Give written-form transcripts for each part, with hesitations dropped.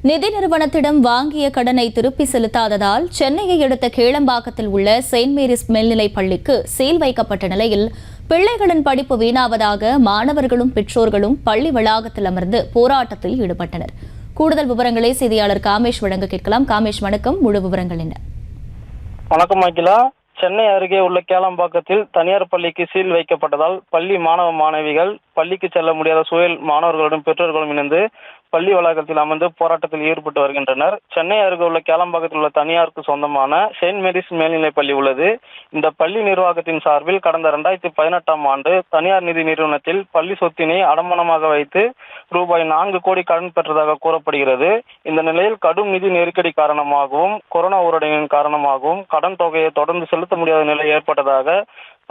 நிதி நிறுவனத்திடம் வாங்கிய கடனை திருப்பி செலுத்தாததால் சென்னையை அடுத்த கேளம்பாக்கத்தில் உள்ள செயின்ட் மேரிஸ் மேல்நிலைப் பள்ளிக்கு சீல் வைக்கப்பட்ட நிலையில் பிள்ளைகளின் படிப்பு வீணாவதாக மாணவர்களும் பெற்றோர்களும் பள்ளி வளாகத்தில் அமர்ந்து போராட்டத்தில் ஈடுபட்டனர். கூடுதல் விவரங்களை செய்தியாளர் காமேஷ் வழங்க கேட்கலாம். காமேஷ், வணக்கம். முழு விவரங்கள் என்ன? வணக்கம் அகிலா. சென்னை அருகே உள்ள கேளம்பாக்கத்தில் தனியார் பள்ளிக்கு சீல் வைக்கப்பட்டதால் பள்ளி மாணவ மாணவிகள் பள்ளிக்கு செல்ல முடியாத சூழல் மாணவர்களுடன் பெற்றோர்களும் இணைந்து பள்ளி வளாகத்தில் அமர்ந்து போராட்டத்தில் ஈடுபட்டு வருகின்றனர். சென்னை அருகே உள்ள கேளம்பாக்கத்தில் உள்ள தனியாருக்கு சொந்தமான செயின்ட் மேரிஸ் மேல்நிலைப் பள்ளி உள்ளது. இந்த பள்ளி நிர்வாகத்தின் சார்பில் கடந்த 2018ஆம் ஆண்டு தனியார் நிதி நிறுவனத்தில் பள்ளி சொத்தினை அடமானமாக வைத்து ரூபாய் 4 கோடி கடன் பெற்றதாக கூறப்படுகிறது. இந்த நிலையில் கடும் நிதி நெருக்கடி காரணமாகவும் கொரோனா ஊரடங்கின் காரணமாகவும் கடன் தொகையை தொடர்ந்து செலுத்த முடியாத நிலை ஏற்பட்டதாக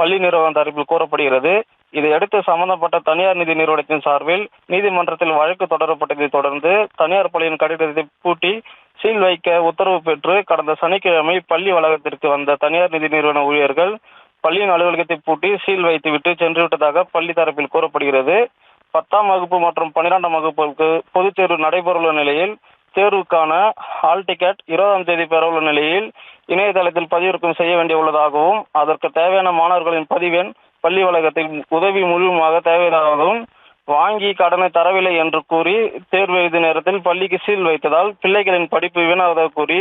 பள்ளி நிர்வாகம் தரப்பில் கூறப்படுகிறது. இதையடுத்து சம்பந்தப்பட்ட தனியார் நிதி நிறுவனத்தின் சார்பில் நீதிமன்றத்தில் வழக்கு தொடரப்பட்டதை தொடர்ந்து தனியார் பள்ளியின் கட்டிடத்தை பூட்டி சீல் வைக்க உத்தரவு பெற்று கடந்த சனிக்கிழமை பள்ளி வளாகத்திற்கு வந்த தனியார் நிதி நிறுவன ஊழியர்கள் பள்ளியின் அலுவலகத்தை பூட்டி சீல் வைத்துவிட்டு சென்று விட்டதாக பள்ளி தரப்பில் கூறப்படுகிறது. 10ஆம் வகுப்பு மற்றும் 12ஆம் வகுப்புக்கு பொதுத் தேர்வு நடைபெறவுள்ள நிலையில் தேர்வுக்கான ஹால் டிக்கெட் 20ஆம் தேதி பெறவுள்ள நிலையில் இணையதளத்தில் பதிவிறக்கம் செய்ய வேண்டியுள்ளதாகவும் அதற்கு தேவையான மாணவர்களின் பதிவெண் பள்ளி வளாகத்தில் உதவி முழுவதுமாக தேவையானதாகவும் வாங்கி கடனை தரவில்லை என்று கூறி தேர்வு எழுதி நேரத்தில் பள்ளிக்கு சீல் வைத்ததால் பிள்ளைகளின் படிப்பு வீணாவதாக கூறி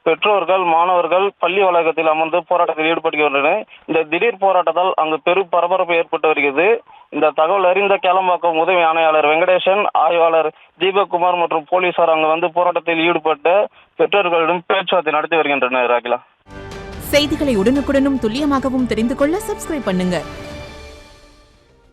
பெற்றோர்கள் மாணவர்கள் பள்ளி வளாகத்தில் அமர்ந்து போராட்டத்தில் ஈடுபடுகின்றனர். இந்த திடீர் போராட்டத்தால் அங்கு பெரும் பரபரப்பு ஏற்பட்டு வருகிறது. இந்த தகவல் அறிந்த கேளம்பாக்கம் உதவி ஆணையாளர் வெங்கடேசன், ஆய்வாளர் தீபக்குமார் மற்றும் போலீசார் அங்கு வந்து போராட்டத்தில் ஈடுபட்ட பெற்றோர்களிடம் பேச்சுவார்த்தை நடத்தி வருகின்றனர். அகிலா, செய்திகளை உடனுக்குடனும் துல்லியமாகவும் தெரிந்து கொள்ள சப்ஸ்கிரைப் பண்ணுங்க.